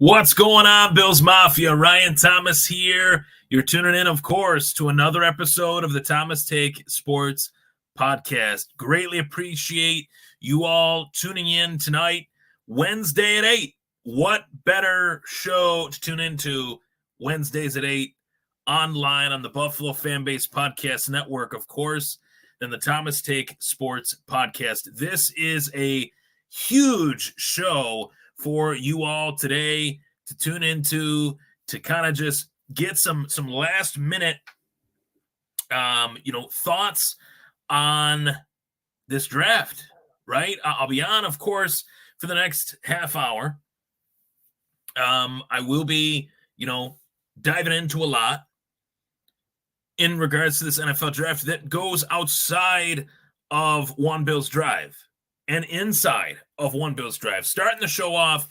What's going on, Bills Mafia? Ryan Thomas here. You're tuning in, of course, to another episode of the Thomas Take Sports Podcast. Greatly appreciate you all tuning in tonight, Wednesday at 8. What better show to tune into Wednesdays at 8 online on the Buffalo Fanbase Podcast Network, of course, than the Thomas Take Sports Podcast. This is a huge show for you all today to tune into, to kind of just get some last minute thoughts on this draft, right? I'll be on, of course, for the next half hour. I will be diving into a lot in regards to this NFL draft that goes outside of One Bills Drive and inside of One Bills Drive. Starting the show off,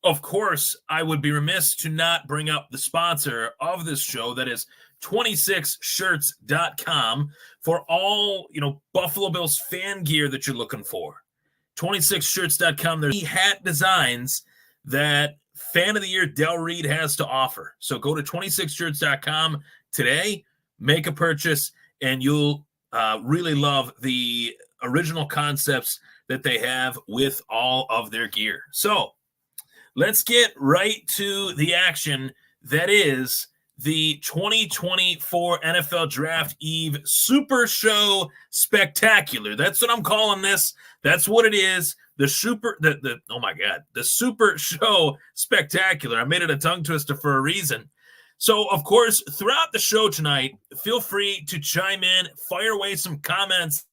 of course, I would be remiss to not bring up the sponsor of this show, that is 26shirts.com, for all, Buffalo Bills fan gear that you're looking for. 26shirts.com, there's hat designs that Fan of the Year Del Reed has to offer. So go to 26shirts.com today, make a purchase, and you'll really love the original concepts that they have with all of their gear. So let's get right to the action. That is the 2024 NFL Draft Eve Super Show Spectacular. That's what I'm calling this. That's what it is. The Super Show Spectacular. I made it a tongue twister for a reason. So, of course, throughout the show tonight, feel free to chime in, fire away some comments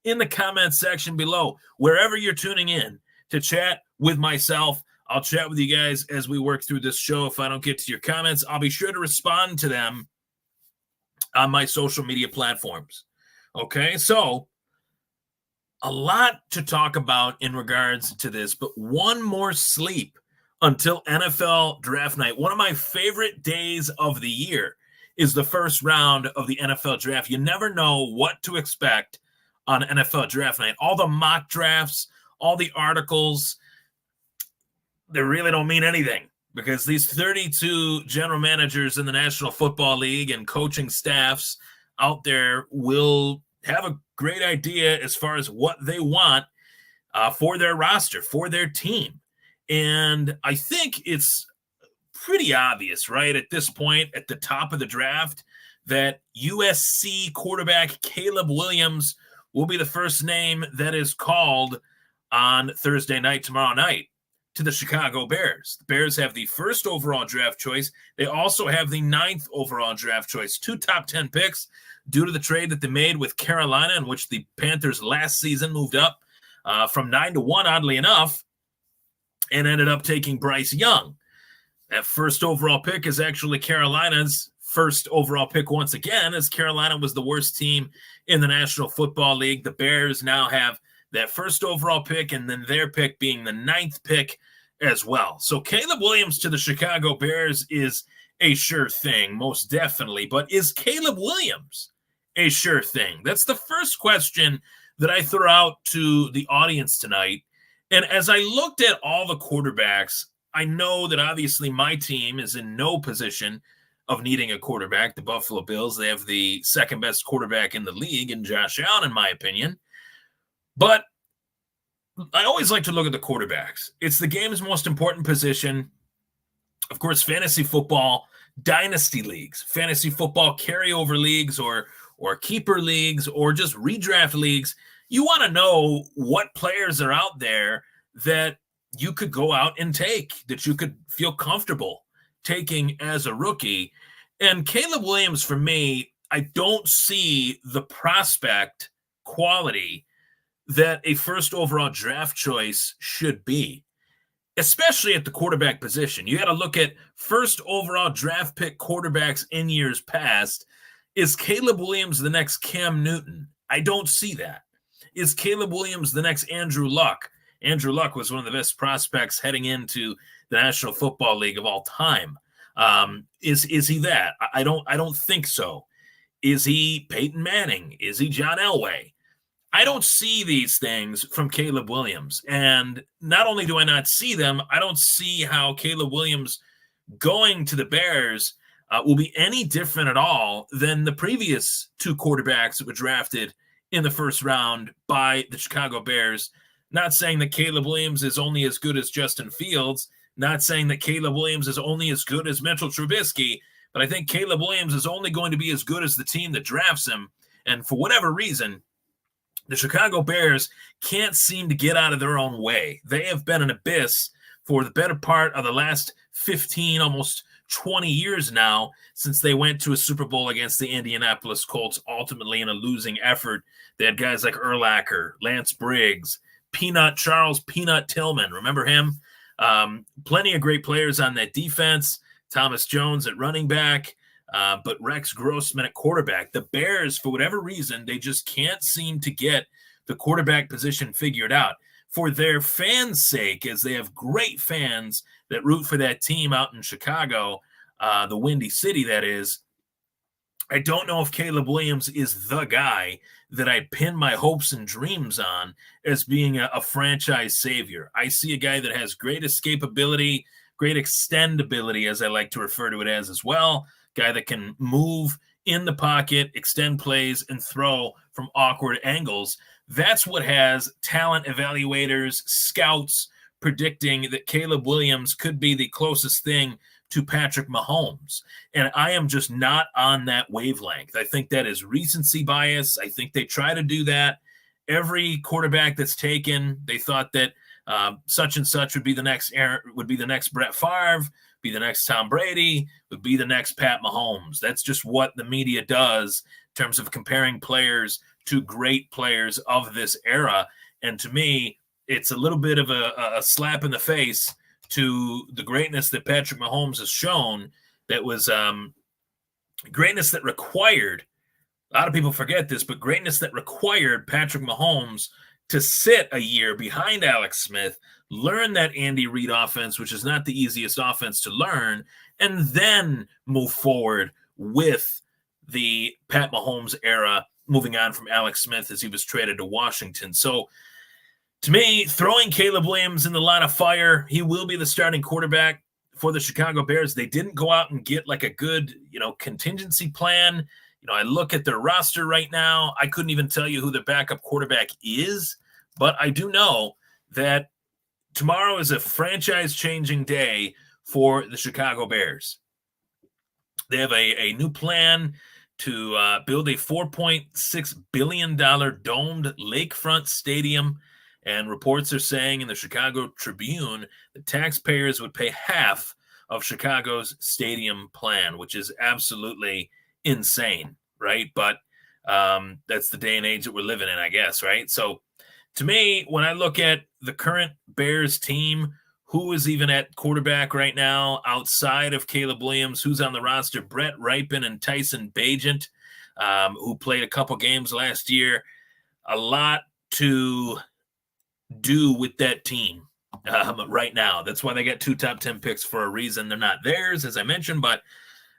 in the comment section below, wherever you're tuning in to chat with myself. I'll chat with you guys as we work through this show. If I don't get to your comments, I'll be sure to respond to them on my social media platforms. Okay, so a lot to talk about in regards to this, but one more sleep until NFL Draft Night. One of my favorite days of the year is the first round of the NFL Draft. You never know what to expect on NFL Draft Night. All the mock drafts, all the articles, they really don't mean anything, because these 32 general managers in the National Football League and coaching staffs out there will have a great idea as far as what they want for their roster, for their team. And I think it's pretty obvious, right, at this point, at the top of the draft, that USC quarterback Caleb Williams will be the first name that is called on Thursday night, tomorrow night, to the Chicago Bears. The Bears have the first overall draft choice. They also have the 9th overall draft choice. 2 top 10 picks due to the trade that they made with Carolina, in which the Panthers last season moved up from 9 to 1, oddly enough, and ended up taking Bryce Young. That first overall pick is actually Carolina's first overall pick once again, as Carolina was the worst team in the National Football League. The Bears now have that first overall pick, and then their pick being the 9th pick as well. So Caleb Williams to the Chicago Bears is a sure thing, most definitely. But is Caleb Williams a sure thing? That's the first question that I throw out to the audience tonight. And as I looked at all the quarterbacks, I know that obviously my team is in no position of needing a quarterback. The Buffalo Bills, they have the second best quarterback in the league in Josh Allen, in my opinion. But I always like to look at the quarterbacks. It's the game's most important position. Of course, fantasy football, dynasty leagues, fantasy football carryover leagues, or keeper leagues, or just redraft leagues. You want to know what players are out there that you could go out and take, that you could feel comfortable taking as a rookie. And Caleb Williams, for me, I don't see the prospect quality that a first overall draft choice should be, especially at the quarterback position. You got to look at first overall draft pick quarterbacks in years past. Is Caleb Williams the next Cam Newton? I don't see that. Is Caleb Williams the next Andrew Luck? Andrew Luck was one of the best prospects heading into the National Football League of all time. Is he that? I don't think so. Is he Peyton Manning? Is he John Elway? I don't see these things from Caleb Williams. And not only do I not see them, I don't see how Caleb Williams going to the Bears will be any different at all than the previous two quarterbacks that were drafted in the first round by the Chicago Bears. Not saying that Caleb Williams is only as good as Justin Fields, not saying that Caleb Williams is only as good as Mitchell Trubisky, but I think Caleb Williams is only going to be as good as the team that drafts him. And for whatever reason, the Chicago Bears can't seem to get out of their own way. They have been an abyss for the better part of the last 15, almost 20 years now, since they went to a Super Bowl against the Indianapolis Colts, ultimately in a losing effort. They had guys like Urlacher, Lance Briggs, Charles Peanut Tillman. Remember him? Plenty of great players on that defense. Thomas Jones at running back. But Rex Grossman at quarterback. The Bears, for whatever reason, they just can't seem to get the quarterback position figured out. For their fans' sake, as they have great fans that root for that team out in Chicago, the Windy City, that is, I don't know if Caleb Williams is the guy that I pin my hopes and dreams on as being a franchise savior. I see a guy that has great escapability, great extendability, as I like to refer to it as well. Guy that can move in the pocket, extend plays, and throw from awkward angles. That's what has talent evaluators, scouts predicting that Caleb Williams could be the closest thing to Patrick Mahomes. And I am just not on that wavelength. I think that is recency bias. I think they try to do that. Every quarterback that's taken, they thought that such and such would be the next Brett Favre, be the next Tom Brady, would be the next Pat Mahomes. That's just what the media does in terms of comparing players to great players of this era. And to me, it's a little bit of a slap in the face to the greatness that Patrick Mahomes has shown. That was greatness that required, a lot of people forget this, but greatness that required Patrick Mahomes to sit a year behind Alex Smith, learn that Andy Reid offense, which is not the easiest offense to learn, and then move forward with the Pat Mahomes era, moving on from Alex Smith as he was traded to Washington. So to me, throwing Caleb Williams in the line of fire, he will be the starting quarterback for the Chicago Bears. They didn't go out and get like a good, contingency plan. I look at their roster right now. I couldn't even tell you who the backup quarterback is, but I do know that tomorrow is a franchise-changing day for the Chicago Bears. They have a new plan to build a $4.6 billion domed lakefront stadium, and reports are saying in the Chicago Tribune that taxpayers would pay half of Chicago's stadium plan, which is absolutely insane, right? But that's the day and age that we're living in, I guess, right? So to me, when I look at the current Bears team, who is even at quarterback right now outside of Caleb Williams, who's on the roster? Brett Rypien and Tyson Bagent, who played a couple games last year. A lot to do with that team right now. That's why they got 2 top 10 picks for a reason. They're not theirs, as I mentioned, but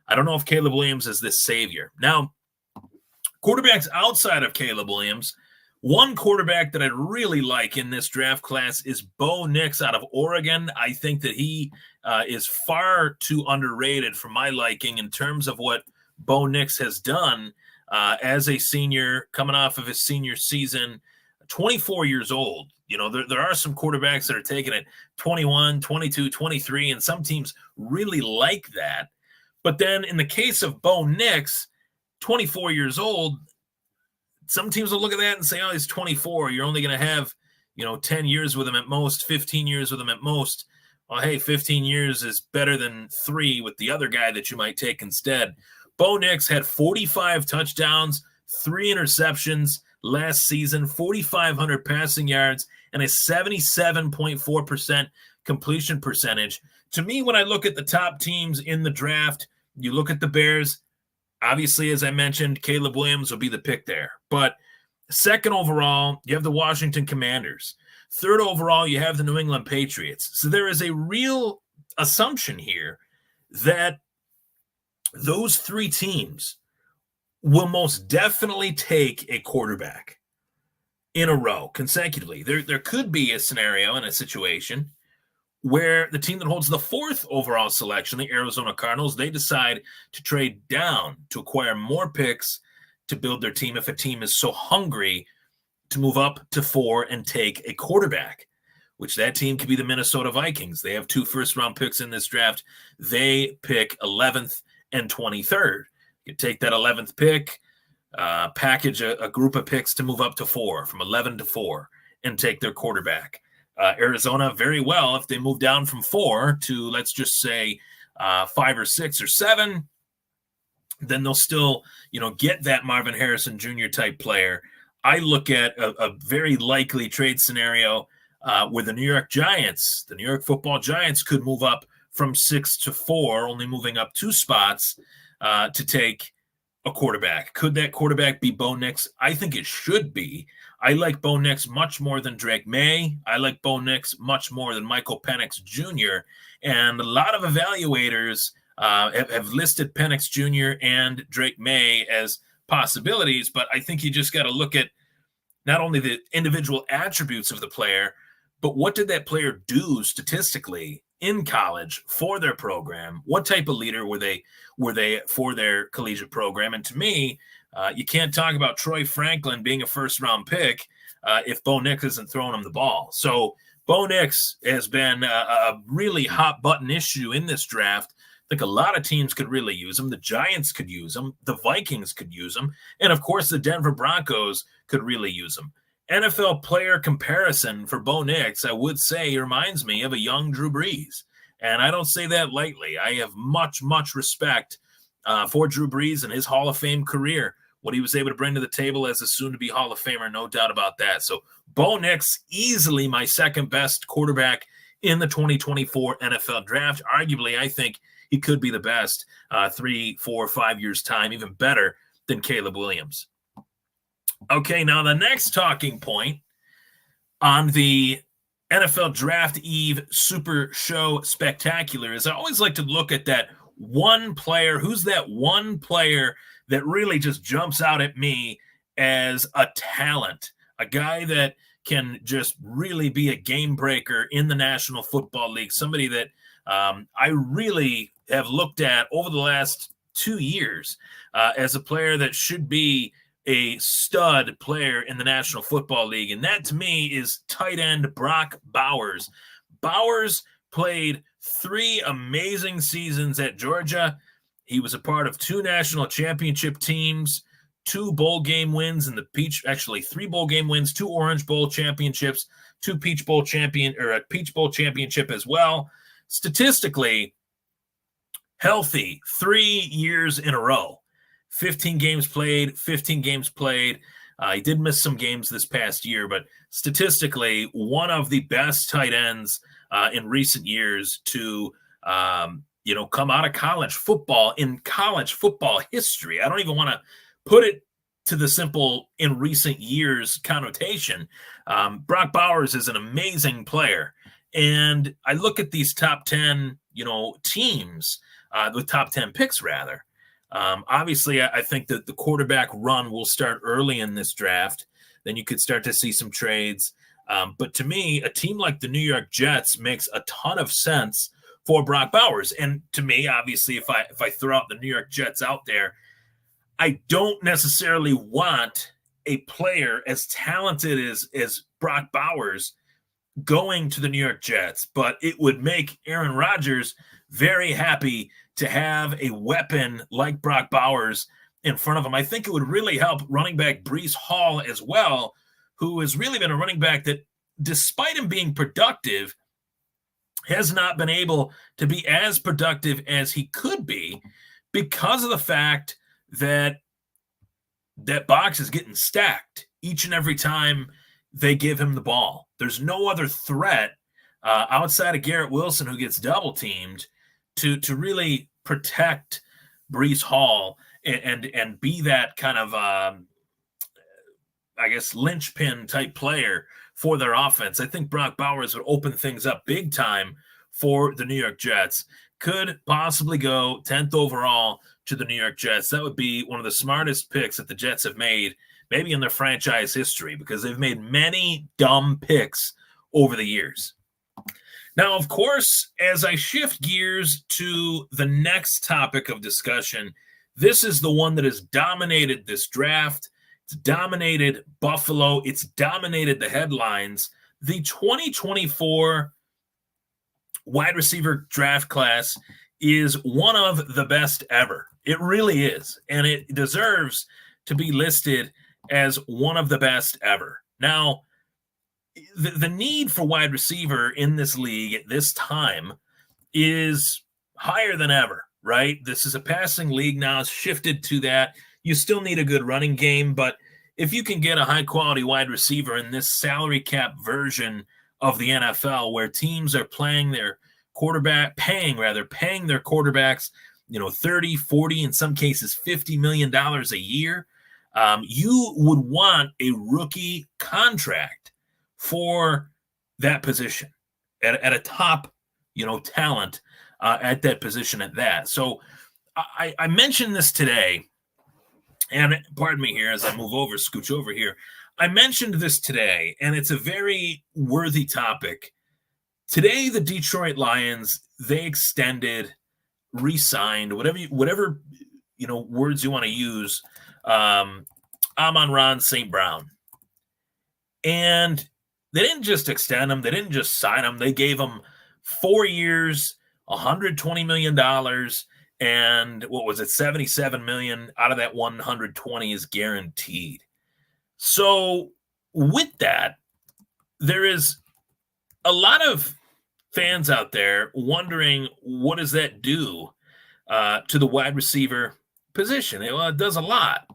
I don't know if Caleb Williams is this savior. Now, quarterbacks outside of Caleb Williams, one quarterback that I really like in this draft class is Bo Nix out of Oregon. I think that he is far too underrated for my liking in terms of what Bo Nix has done as a senior, coming off of his senior season, 24 years old. There are some quarterbacks that are taking it 21, 22, 23, and some teams really like that. But then in the case of Bo Nix, 24 years old, some teams will look at that and say, oh, he's 24. You're only going to have, 10 years with him at most, 15 years with him at most. Well, hey, 15 years is better than 3 with the other guy that you might take instead. Bo Nix had 45 touchdowns, 3 interceptions last season, 4,500 passing yards, and a 77.4% completion percentage. To me, when I look at the top teams in the draft, you look at the Bears, obviously, as I mentioned, Caleb Williams will be the pick there. But second overall, you have the Washington Commanders. Third overall, you have the New England Patriots. So there is a real assumption here that those 3 teams will most definitely take a quarterback. in a row consecutively. There could be a scenario and a situation where the team that holds the 4th overall selection, the Arizona Cardinals, they decide to trade down to acquire more picks to build their team if a team is so hungry to move up to 4 and take a quarterback, which that team could be the Minnesota Vikings. They have 2 first-round picks in this draft. They pick 11th and 23rd. You take that 11th pick, package a group of picks to move up to 4, from 11 to 4, and take their quarterback. Arizona, very well, if they move down from 4 to, let's just say, 5 or 6 or 7, then they'll still, get that Marvin Harrison Jr. type player. I look at a very likely trade scenario where the New York Football Giants could move up from 6 to 4, only moving up 2 spots to take a quarterback. Could that quarterback be Bo Nix? I think it should be. I like Bo Nix much more than Drake May. I like Bo Nix much more than Michael Penix Jr. And a lot of evaluators have listed Penix Jr. and Drake May as possibilities, but I think you just got to look at not only the individual attributes of the player, but what did that player do statistically in college for their program? What type of leader were they for their collegiate program? And to me, you can't talk about Troy Franklin being a first-round pick if Bo Nix isn't throwing him the ball. So Bo Nix has been a really hot-button issue in this draft. I think a lot of teams could really use him. The Giants could use him. The Vikings could use him. And, of course, the Denver Broncos could really use him. NFL player comparison for Bo Nix, I would say, he reminds me of a young Drew Brees. And I don't say that lightly. I have much, much respect for Drew Brees and his Hall of Fame career, what he was able to bring to the table as a soon-to-be Hall of Famer, no doubt about that. So Bo Nix, easily my second best quarterback in the 2024 NFL draft. Arguably, I think he could be the best 3, 4, 5 years' time, even better than Caleb Williams. Okay, now the next talking point on the NFL Draft Eve Super Show Spectacular is I always like to look at that one player. Who's that one player that really just jumps out at me as a talent, a guy that can just really be a game breaker in the National Football League, somebody that I really have looked at over the last 2 years as a player that should be a stud player in the National Football League. And that, to me, is tight end Brock Bowers. Bowers played 3 amazing seasons at Georgia. He was a part of 2 national championship teams, 2 bowl game wins in the actually 3 bowl game wins, 2 Orange Bowl championships, 2 Peach Bowl championship as well. Statistically healthy 3 years in a row. 15 games played. He did miss some games this past year, but statistically, one of the best tight ends in recent years to, come out of college football in college football history. I don't even want to put it to the simple in recent years connotation. Brock Bowers is an amazing player. And I look at these top 10, teams, the top 10 picks rather. Obviously, I think that the quarterback run will start early in this draft. Then you could start to see some trades. But to me, a team like the New York Jets makes a ton of sense for Brock Bowers. And to me, obviously, if I throw out the New York Jets out there, I don't necessarily want a player as talented as Brock Bowers going to the New York Jets. But it would make Aaron Rodgers very happy to have a weapon like Brock Bowers in front of him. I think it would really help running back Breece Hall as well, who has really been a running back that, despite him being productive, has not been able to be as productive as he could be because of the fact that that box is getting stacked each and every time they give him the ball. There's no other threat outside of Garrett Wilson, who gets double teamed, to really protect Breece Hall and be that kind of, linchpin type player for their offense. I think Brock Bowers would open things up big time for the New York Jets. Could possibly go 10th overall to the New York Jets. That would be one of the smartest picks that the Jets have made maybe in their franchise history, because they've made many dumb picks over the years. Now, of course, as I shift gears to the next topic of discussion, this is the one that has dominated this draft. It's dominated Buffalo. It's dominated the headlines. The 2024 wide receiver draft class is one of the best ever. It really is. And it deserves to be listed as one of the best ever. Now, the need for wide receiver in this league at this time is higher than ever, right? This is a passing league now. It's shifted to that. You still need a good running game, but if you can get a high-quality wide receiver in this salary cap version of the NFL, where teams are paying their quarterbacks, 30, 40, in some cases $50 million a year, you would want a rookie contract for that position at a top, talent at that position at that. So I mentioned this today, and pardon me here as I scooch over here. I mentioned this today, and it's a very worthy topic. Today, the Detroit Lions, they extended, re-signed, whatever words you want to use, Amon-Ra St. Brown. And they didn't just extend him. They didn't just sign him. They gave him 4 years, $120 million, and what was it, $77 million out of that 120 is guaranteed. So with that, there is a lot of fans out there wondering, what does that do to the wide receiver position? Well, it does a lot,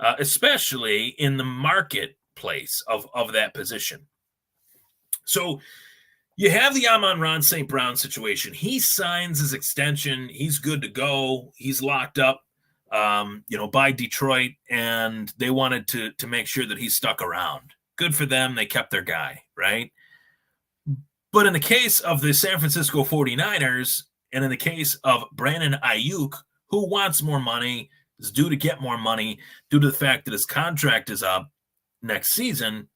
especially in the marketplace of that position. So you have the Amon-Ra St. Brown situation. He signs his extension. He's good to go. He's locked up, by Detroit, and they wanted to make sure that he stuck around. Good for them. They kept their guy, right? But in the case of the San Francisco 49ers, and in the case of Brandon Aiyuk, who wants more money, is due to get more money due to the fact that his contract is up next season,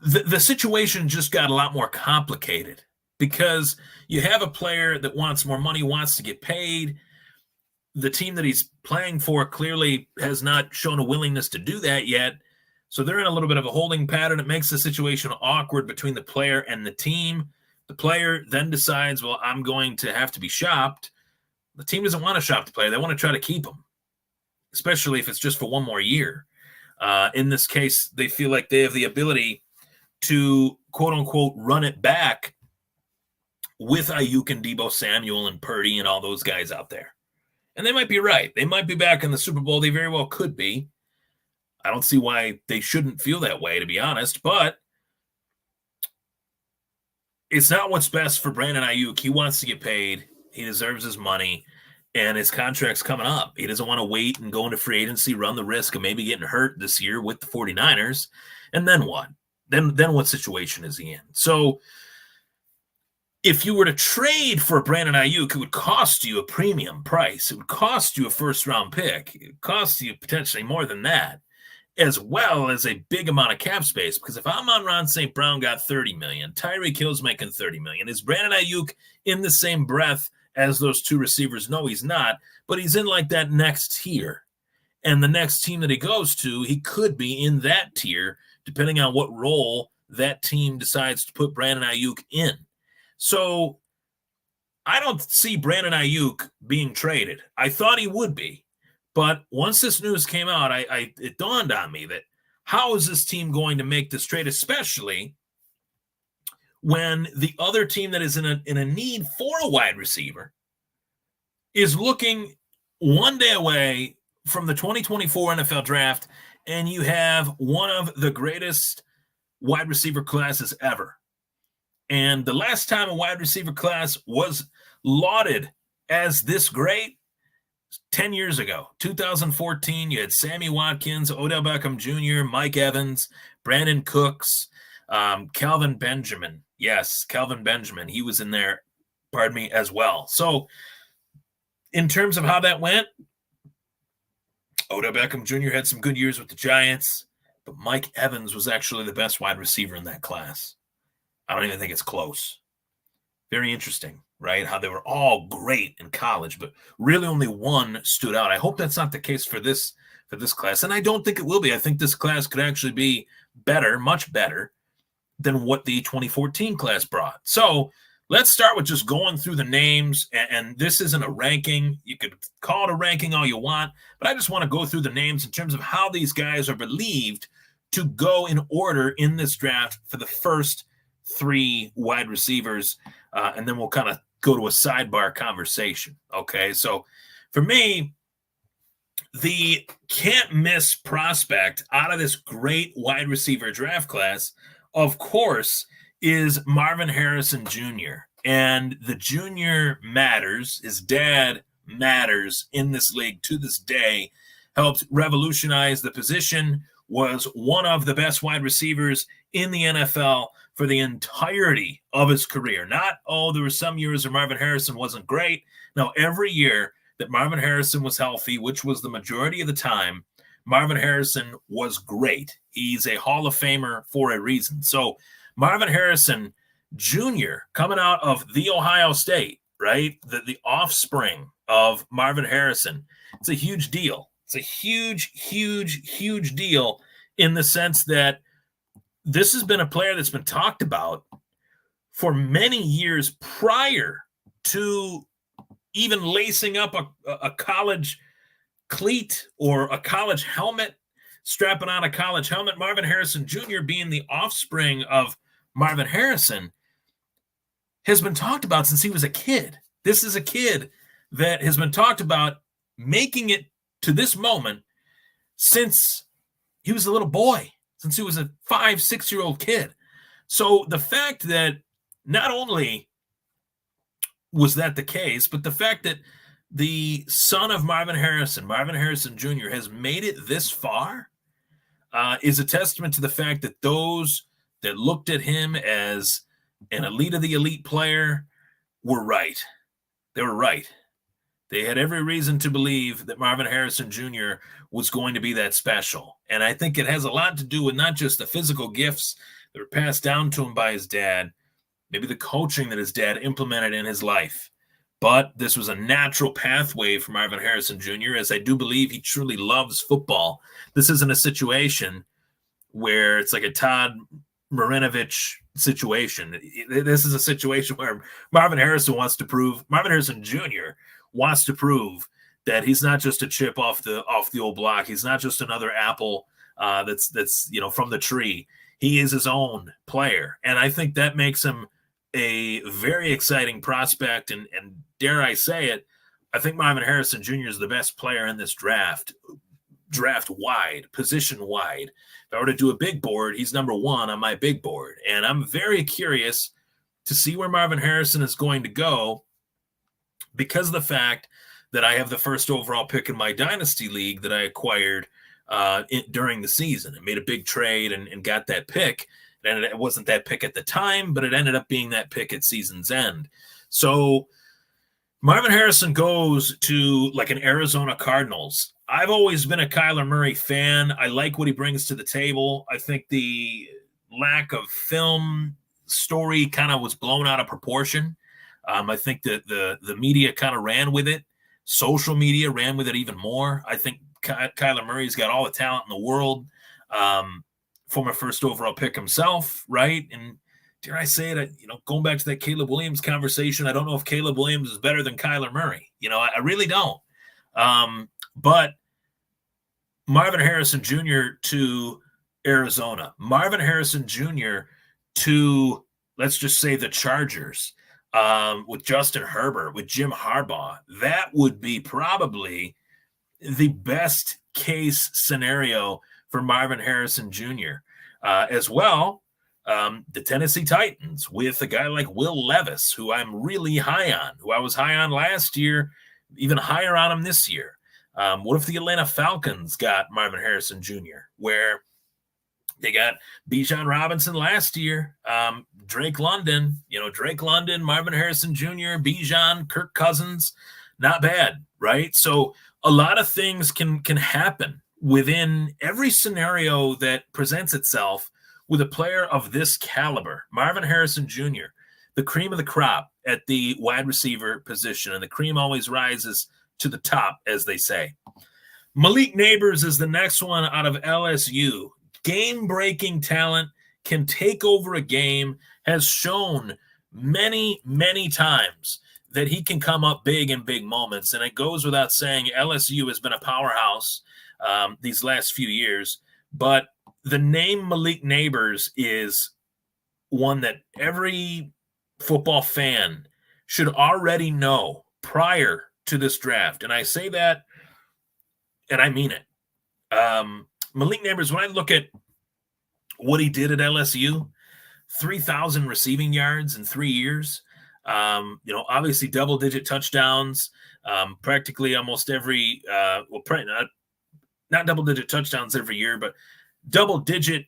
the situation just got a lot more complicated, because you have a player that wants more money, wants to get paid. The team that he's playing for clearly has not shown a willingness to do that yet. So they're in a little bit of a holding pattern. It makes the situation awkward between the player and the team. The player then decides, well, I'm going to have to be shopped. The team doesn't want to shop the player. They want to try to keep him, especially if it's just for one more year. In this case, they feel like they have the ability to, quote unquote, run it back with Aiyuk and Deebo Samuel and Purdy and all those guys out there. And they might be right. They might be back in the Super Bowl. They very well could be. I don't see why they shouldn't feel that way, to be honest. But it's not what's best for Brandon Aiyuk. He wants to get paid. He deserves his money. And his contract's coming up. He doesn't want to wait and go into free agency, run the risk of maybe getting hurt this year with the 49ers. And then what? Then what situation is he in? So if you were to trade for Brandon Aiyuk, it would cost you a premium price. It would cost you a first-round pick. It would cost you potentially more than that, as well as a big amount of cap space. Because if Amon-Ra St. Brown got $30 million, Tyreek Hill's making $30 million. Is Brandon Aiyuk in the same breath as those two receivers? No, he's not. But he's in like that next tier. And the next team that he goes to, he could be in that tier, depending on what role that team decides to put Brandon Aiyuk in. So I don't see Brandon Aiyuk being traded. I thought he would be. But once this news came out, it dawned on me that how is this team going to make this trade, especially when the other team that is in a need for a wide receiver is looking one day away from the 2024 NFL draft, and you have one of the greatest wide receiver classes ever. And the last time a wide receiver class was lauded as this great, 10 years ago, 2014, you had Sammy Watkins, Odell Beckham Jr., Mike Evans, Brandon Cooks, Calvin Benjamin. Yes, Calvin Benjamin. He was in there, as well. So in terms of how that went, Odell Beckham Jr. had some good years with the Giants, but Mike Evans was actually the best wide receiver in that class. I don't even think it's close. Very interesting, right? How they were all great in college, but really only one stood out. I hope that's not the case for this class, and I don't think it will be. I think this class could actually be better, much better than what the 2014 class brought. So let's start with just going through the names, and this isn't a ranking. You could call it a ranking all you want, but I just want to go through the names in terms of how these guys are believed to go in order in this draft for the first 3 wide receivers, and then we'll kind of go to a sidebar conversation, okay? So for me, the can't-miss prospect out of this great wide receiver draft class, of course, is Marvin Harrison Jr. And the junior matters. His dad matters in this league to this day. Helped revolutionize the position, was one of the best wide receivers in the NFL for the entirety of his career. Not, there were some years where Marvin Harrison wasn't great. No, every year that Marvin Harrison was healthy, which was the majority of the time, Marvin Harrison was great. He's a Hall of Famer for a reason. So Marvin Harrison Jr. coming out of The Ohio State, right? The offspring of Marvin Harrison. It's a huge deal. It's a huge, huge, huge deal in the sense that this has been a player that's been talked about for many years prior to even lacing up a college cleat or a college helmet, strapping on a college helmet. Marvin Harrison Jr. being the offspring of Marvin Harrison has been talked about since he was a kid. This is a kid that has been talked about making it to this moment since he was a little boy, since he was a 5-6-year-old kid. So the fact that not only was that the case, but the fact that the son of Marvin Harrison Jr., has made it this far is a testament to the fact that those that looked at him as an elite of the elite player were right. They were right. They had every reason to believe that Marvin Harrison Jr. was going to be that special. And I think it has a lot to do with not just the physical gifts that were passed down to him by his dad, maybe the coaching that his dad implemented in his life. But this was a natural pathway for Marvin Harrison Jr., as I do believe he truly loves football. This isn't a situation where it's like a Todd Marinovich situation. This is a situation where Marvin Harrison Jr. wants to prove that he's not just a chip off the old block. He's not just another apple that's from the tree. He is his own player, and I think that makes him a very exciting prospect. And dare I say it, I think Marvin Harrison Jr. is the best player in this draft wide, position wide. If I were to do a big board, he's number 1 on my big board. And I'm very curious to see where Marvin Harrison is going to go, because of the fact that I have the first overall pick in my dynasty league that I acquired during the season. I made a big trade and got that pick. And it wasn't that pick at the time, but it ended up being that pick at season's end. So Marvin Harrison goes to like an Arizona Cardinals. I've always been a Kyler Murray fan. I like what he brings to the table. I think the lack of film story kind of was blown out of proportion. I think that the media kind of ran with it. Social media ran with it even more. I think Kyler Murray's got all the talent in the world. Former first overall pick himself, right? And dare I say it, going back to that Caleb Williams conversation, I don't know if Caleb Williams is better than Kyler Murray. I really don't. But Marvin Harrison Jr. to Arizona, Marvin Harrison Jr. to, let's just say, the Chargers, with Justin Herbert, with Jim Harbaugh, that would be probably the best case scenario for Marvin Harrison Jr. As well. The Tennessee Titans with a guy like Will Levis, who I'm really high on, who I was high on last year, even higher on him this year. What if the Atlanta Falcons got Marvin Harrison Jr., where they got Bijan Robinson last year, Drake London, Marvin Harrison Jr., Bijan, Kirk Cousins, not bad, right? So a lot of things can happen within every scenario that presents itself with a player of this caliber. Marvin Harrison Jr., the cream of the crop at the wide receiver position, and the cream always rises to the top, as they say. Malik Nabers is the next one out of LSU. Game-breaking talent, can take over a game, has shown many, many times that he can come up big in big moments. And it goes without saying, LSU has been a powerhouse these last few years. But the name Malik Nabers is one that every football fan should already know prior to this draft. And I say that, and I mean it. Malik Nabers, when I look at what he did at LSU, 3,000 receiving yards in 3 years, obviously double-digit touchdowns, practically almost every not double-digit touchdowns every year, but double-digit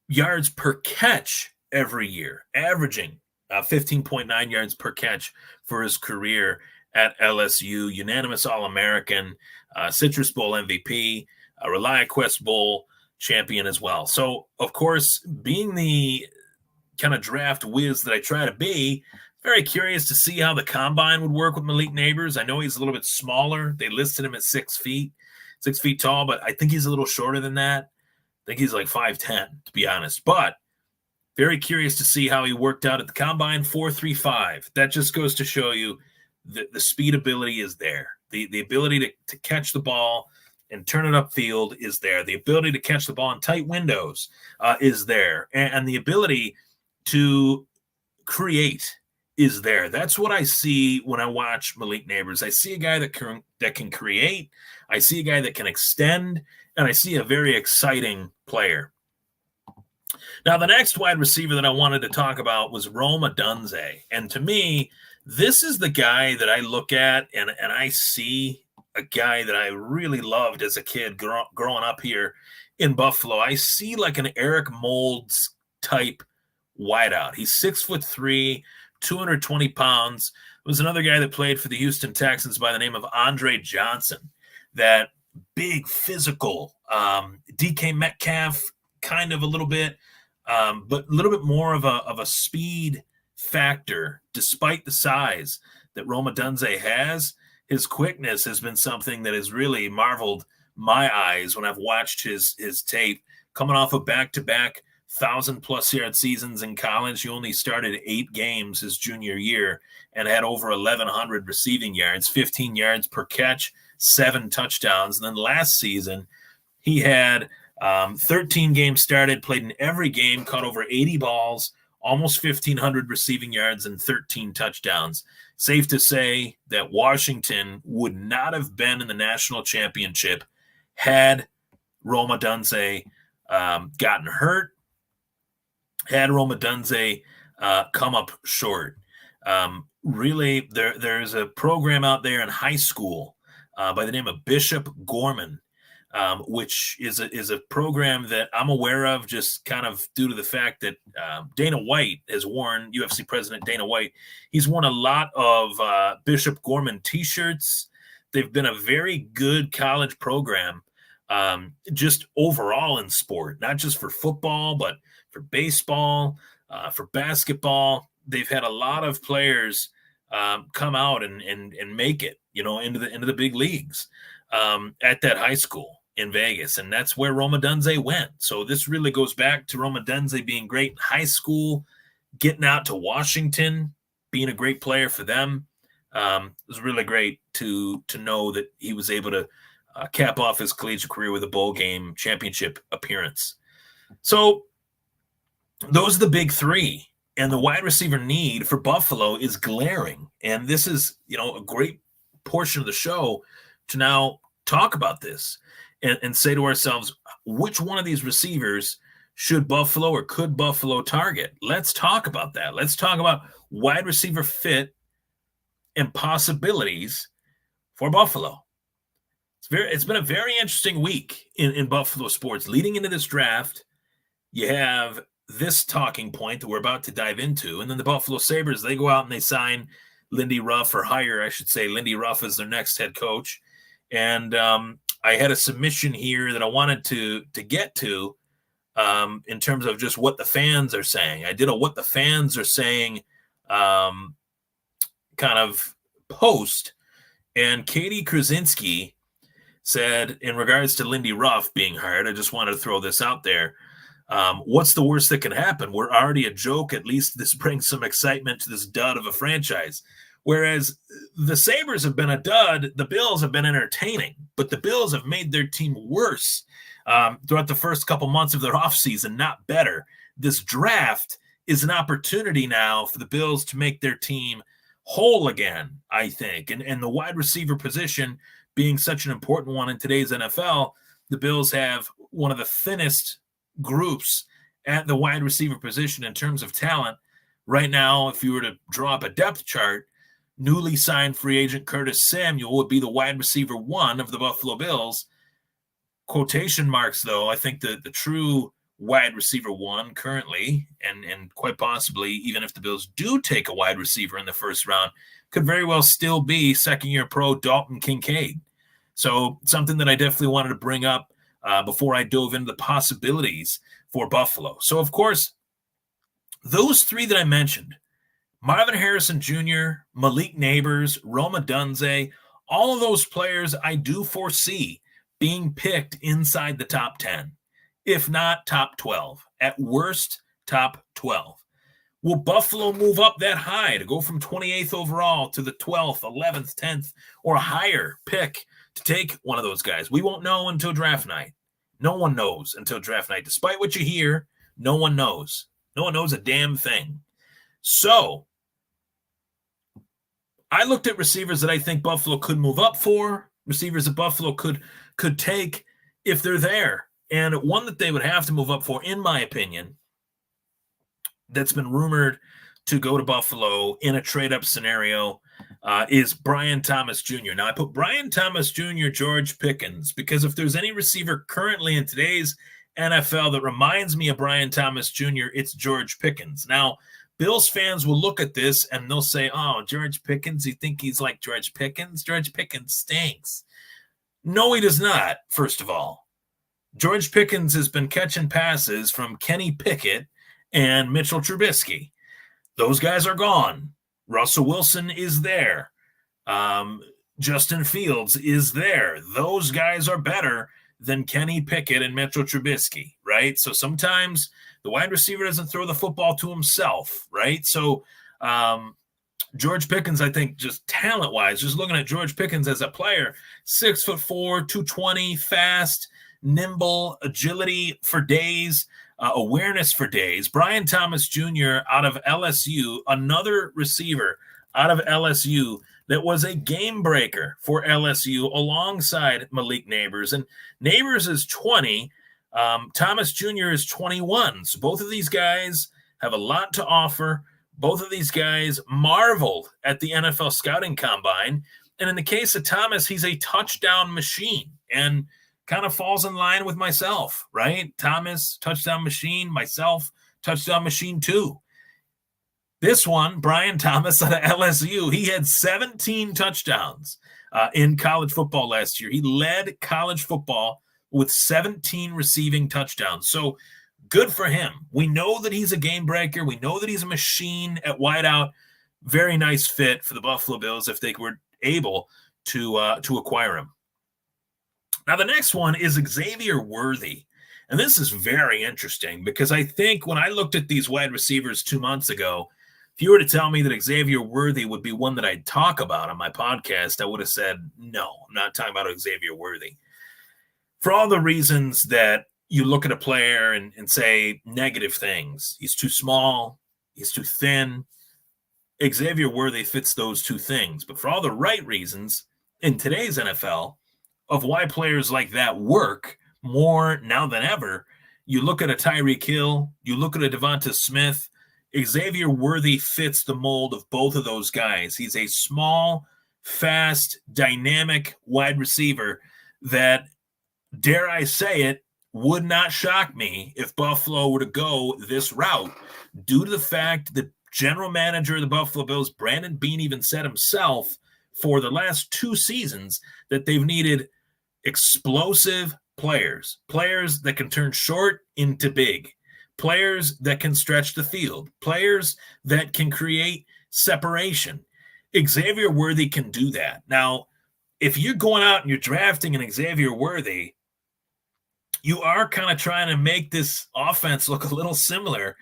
yards per catch every year, averaging 15.9 yards per catch for his career at LSU, unanimous All-American, Citrus Bowl MVP, ReliaQuest Bowl champion as well. So, of course, being the kind of draft whiz that I try to be, very curious to see how the combine would work with Malik Nabers. I know he's a little bit smaller. They listed him at 6 feet tall, but I think he's a little shorter than that. I think he's like 5'10", to be honest. But very curious to see how he worked out at the combine. 4.35. That just goes to show you that the speed ability is there. The ability to catch the ball and turn it upfield is there. The ability to catch the ball in tight windows is there. And the ability to create is there. That's what I see when I watch Malik Nabers. I see a guy that can create. I see a guy that can extend. And I see a very exciting player. Now, the next wide receiver that I wanted to talk about was Rome Odunze. And to me, this is the guy that I look at and I see a guy that I really loved as a kid growing up here in Buffalo. I see like an Eric Moulds type wideout. He's 6'3", 220 pounds. There was another guy that played for the Houston Texans by the name of Andre Johnson, that big physical DK Metcalf kind of a little bit, but a little bit more of a speed factor despite the size that Rome Odunze has. His quickness has been something that has really marveled my eyes when I've watched his tape. Coming off of back-to-back 1,000-plus yard seasons in college, he only started 8 games his junior year and had over 1,100 receiving yards, 15 yards per catch, 7 touchdowns. And then last season, he had 13 games started, played in every game, caught over 80 balls, almost 1,500 receiving yards, and 13 touchdowns. Safe to say that Washington would not have been in the national championship had Rome Odunze gotten hurt, had Rome Odunze come up short. Really, there's a program out there in high school by the name of Bishop Gorman, which is a program that I'm aware of just kind of due to the fact that Dana White has worn, UFC President Dana White, he's worn a lot of Bishop Gorman T-shirts. They've been a very good college program just overall in sport, not just for football, but for baseball, for basketball. They've had a lot of players come out and make it, into the big leagues at that high school in Vegas, and that's where Rome Odunze went. So this really goes back to Rome Odunze being great in high school, getting out to Washington, being a great player for them. It was really great to know that he was able to cap off his collegiate career with a bowl game championship appearance. So those are the big three, and the wide receiver need for Buffalo is glaring. And this is, a great portion of the show to now talk about this and say to ourselves, which one of these receivers should Buffalo or could Buffalo target? Let's talk about that. Let's talk about wide receiver fit and possibilities for Buffalo. It's been a very interesting week in Buffalo sports. Leading into this draft, you have this talking point that we're about to dive into, and then the Buffalo Sabres, they go out and they sign Lindy Ruff, or hire, I should say, Lindy Ruff as their next head coach. And I had a submission here that I wanted to get to in terms of just what the fans are saying. I did a what the fans are saying kind of post, and Katie Krasinski said, in regards to Lindy Ruff being hired, I just wanted to throw this out there. What's the worst that can happen? We're already a joke. At least this brings some excitement to this dud of a franchise. Whereas the Sabres have been a dud, the Bills have been entertaining, but the Bills have made their team worse throughout the first couple months of their offseason, not better. This draft is an opportunity now for the Bills to make their team whole again, I think. And the wide receiver position being such an important one in today's NFL, the Bills have one of the thinnest groups at the wide receiver position in terms of talent. Right now, if you were to draw up a depth chart, newly signed free agent Curtis Samuel would be the wide receiver 1 of the Buffalo Bills. Quotation marks, though, I think the true wide receiver 1 currently, and quite possibly, even if the Bills do take a wide receiver in the first round, could very well still be second-year pro Dalton Kincaid. So something that I definitely wanted to bring up before I dove into the possibilities for Buffalo. So, of course, those 3 that I mentioned, Marvin Harrison Jr., Malik Nabers, Rome Odunze, all of those players I do foresee being picked inside the top 10, if not top 12. At worst, top 12. Will Buffalo move up that high to go from 28th overall to the 12th, 11th, 10th, or a higher pick to take one of those guys? We won't know until draft night. No one knows until draft night. Despite what you hear, no one knows. No one knows a damn thing. So, I looked at receivers that I think Buffalo could move up for, receivers that Buffalo could take if they're there. And one that they would have to move up for, in my opinion, that's been rumored to go to Buffalo in a trade-up scenario is Brian Thomas Jr. Now, I put Brian Thomas Jr., George Pickens, because if there's any receiver currently in today's NFL that reminds me of Brian Thomas Jr., it's George Pickens. Now, Bills fans will look at this and they'll say, oh, George Pickens, you think he's like George Pickens? George Pickens stinks. No, he does not, first of all. George Pickens has been catching passes from Kenny Pickett and Mitchell Trubisky. Those guys are gone. Russell Wilson is there. Justin Fields is there. Those guys are better than Kenny Pickett and Mitchell Trubisky, right? So sometimes the wide receiver doesn't throw the football to himself, right? So George Pickens, I think, just talent-wise, just looking at George Pickens as a player, 6'4", 220, fast, nimble, agility for days, awareness for days. Brian Thomas Jr. out of LSU, another receiver out of LSU that was a game breaker for LSU alongside Malik Nabers. And Nabers is 20. Thomas Jr. is 21. So both of these guys have a lot to offer. Both of these guys marveled at the NFL scouting combine. And in the case of Thomas, he's a touchdown machine and kind of falls in line with myself, right? Thomas, touchdown machine, myself, touchdown machine too. This one, Brian Thomas out of LSU, he had 17 touchdowns in college football last year. He led college football with 17 receiving touchdowns. So good for him. We know that he's a game breaker. We know that he's a machine at wideout. Very nice fit for the Buffalo Bills if they were able to acquire him. Now, the next one is Xavier Worthy. And this is very interesting because I think when I looked at these wide receivers 2 months ago, if you were to tell me that Xavier Worthy would be one that I'd talk about on my podcast, I would have said, no, I'm not talking about Xavier Worthy. For all the reasons that you look at a player and say negative things. He's too small. He's too thin. Xavier Worthy fits those two things. But for all the right reasons, in today's NFL, of why players like that work more now than ever, you look at a Tyreek Hill, you look at a Devonta Smith, Xavier Worthy fits the mold of both of those guys. He's a small, fast, dynamic wide receiver that, dare I say it, would not shock me if Buffalo were to go this route due to the fact that general manager of the Buffalo Bills, Brandon Beane, even said himself, for the last 2 seasons that they've needed explosive players that can turn short into big, players that can stretch the field, players that can create separation. Xavier Worthy can do that. Now, if you're going out and you're drafting an Xavier Worthy, you are kind of trying to make this offense look a little similar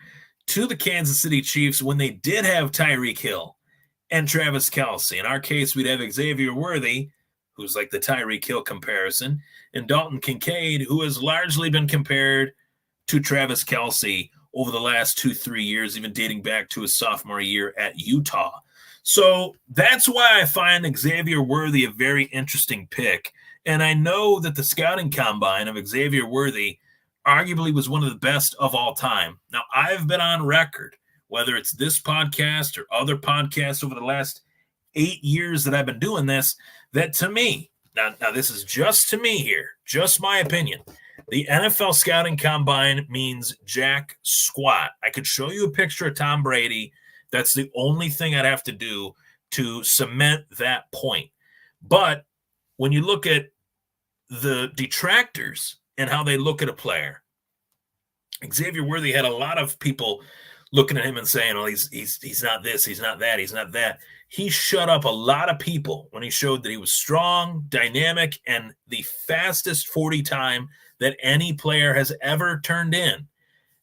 to the Kansas City Chiefs when they did have Tyreek Hill and Travis Kelce. In our case, we'd have Xavier Worthy, who's like the Tyreek Hill comparison, and Dalton Kincaid, who has largely been compared to Travis Kelce over the last 2-3 years, even dating back to his sophomore year at Utah. So that's why I find Xavier Worthy a very interesting pick. And I know that the scouting combine of Xavier Worthy arguably was one of the best of all time. Now, I've been on record, whether it's this podcast or other podcasts over the last 8 years that I've been doing this, that to me, now this is just to me here, just my opinion, the NFL scouting combine means jack squat. I could show you a picture of Tom Brady. That's the only thing I'd have to do to cement that point. But when you look at the detractors and how they look at a player, Xavier Worthy had a lot of people looking at him and saying, "Oh, he's not this, he's not that, he's not that." He shut up a lot of people when he showed that he was strong, dynamic, and the fastest 40 time that any player has ever turned in,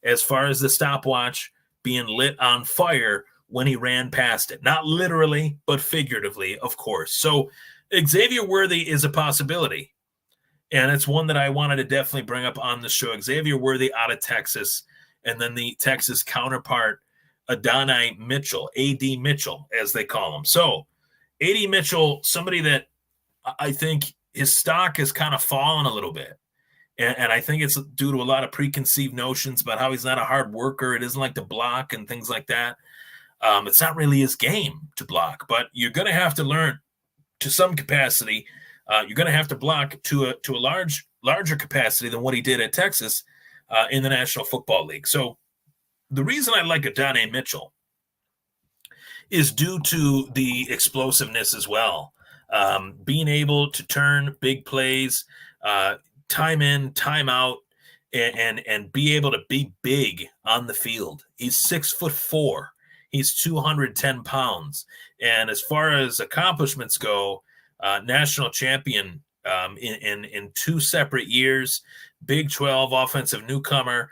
as far as the stopwatch being lit on fire when he ran past it. Not literally, but figuratively, of course. So Xavier Worthy is a possibility. And it's one that I wanted to definitely bring up on the show. Xavier Worthy out of Texas, and then the Texas counterpart, Adonai Mitchell, A.D. Mitchell, as they call him. So A.D. Mitchell, somebody that I think his stock has kind of fallen a little bit. And I think it's due to a lot of preconceived notions about how he's not a hard worker. It isn't like to block and things like that. It's not really his game to block, but you're going to have to learn to some capacity. You're going to have to block to a larger capacity than what he did at Texas in the National Football League. So the reason I like Adonai Mitchell is due to the explosiveness as well. Being able to turn big plays, time in, time out, and be able to be big on the field. He's 6'4". He's 210 pounds. And as far as accomplishments go, national champion in 2 separate years, Big 12 offensive newcomer,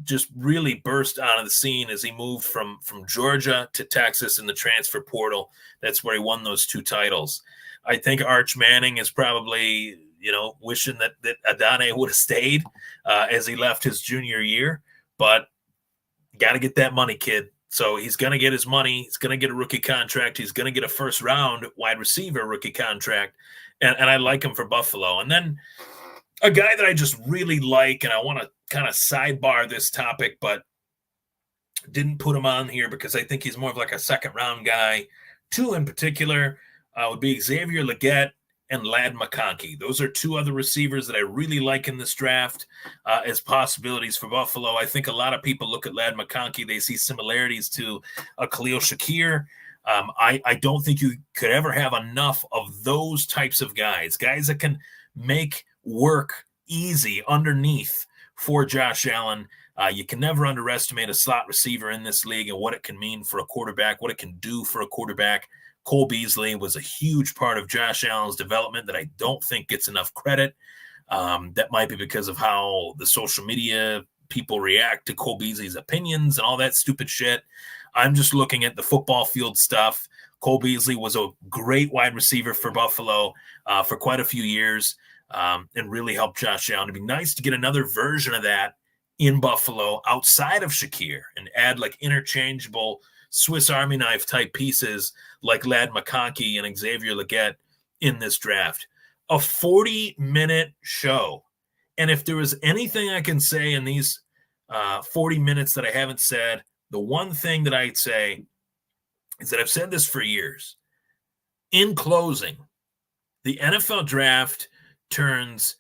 just really burst onto the scene as he moved from Georgia to Texas in the transfer portal. That's where he won those 2 titles. I think Arch Manning is probably, wishing that Adonai would have stayed as he left his junior year, but got to get that money, kid. So he's going to get his money. He's going to get a rookie contract. He's going to get a first-round wide receiver rookie contract, and I like him for Buffalo. And then a guy that I just really like, and I want to kind of sidebar this topic, but didn't put him on here because I think he's more of like a second-round guy. 2 in particular would be Xavier Legette and Ladd McConkey. Those are 2 other receivers that I really like in this draft as possibilities for Buffalo. I think a lot of people look at Ladd McConkey, they see similarities to Khalil Shakir. I don't think you could ever have enough of those types of guys that can make work easy underneath for Josh Allen. You can never underestimate a slot receiver in this league and what it can mean for a quarterback, what it can do for a quarterback. Cole Beasley was a huge part of Josh Allen's development that I don't think gets enough credit. That might be because of how the social media people react to Cole Beasley's opinions and all that stupid shit. I'm just looking at the football field stuff. Cole Beasley was a great wide receiver for Buffalo for quite a few years and really helped Josh Allen. It'd be nice to get another version of that in Buffalo outside of Shakir and add like interchangeable Swiss Army knife type pieces like Ladd McConkey and Xavier Legette in this draft. A 40-minute show. And if there was anything I can say in these 40 minutes that I haven't said, the one thing that I'd say is that I've said this for years. In closing, the NFL draft turns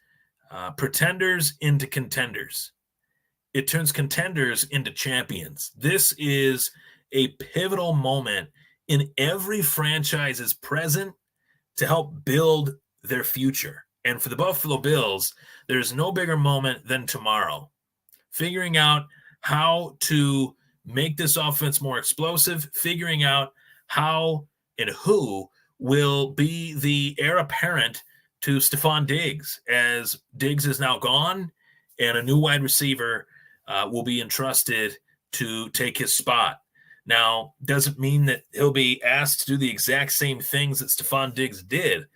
pretenders into contenders. It turns contenders into champions. This is a pivotal moment in every franchise's present, to help build their future. And for the Buffalo Bills, there's no bigger moment than tomorrow. Figuring out how to make this offense more explosive, figuring out how and who will be the heir apparent to Stephon Diggs, as Diggs is now gone and a new wide receiver will be entrusted to take his spot. Now, doesn't mean that he'll be asked to do the exact same things that Stephon Diggs did,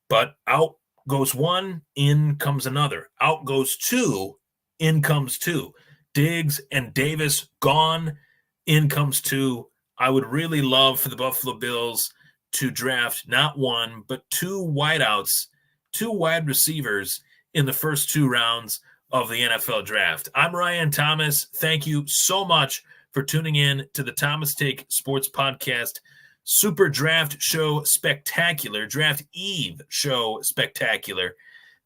but out goes one, in comes another. Out goes two, in comes two. Diggs and Davis gone, in comes two. I would really love for the Buffalo Bills to draft not one, but two wideouts, two wide receivers in the first 2 rounds of the NFL draft. I'm Ryan Thomas. Thank you so much for tuning in to the Thomas Take Sports Podcast Super Draft Show Spectacular, Draft Eve Show Spectacular.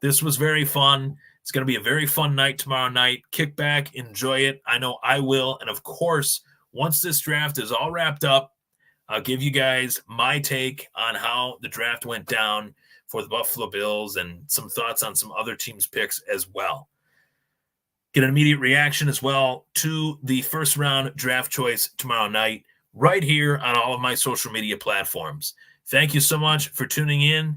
This was very fun. It's going to be a very fun night tomorrow night. Kick back, enjoy it. I know I will. And of course, once this draft is all wrapped up, I'll give you guys my take on how the draft went down for the Buffalo Bills and some thoughts on some other teams' picks as well. Get an immediate reaction as well to the first round draft choice tomorrow night, right here on all of my social media platforms. Thank you so much for tuning in,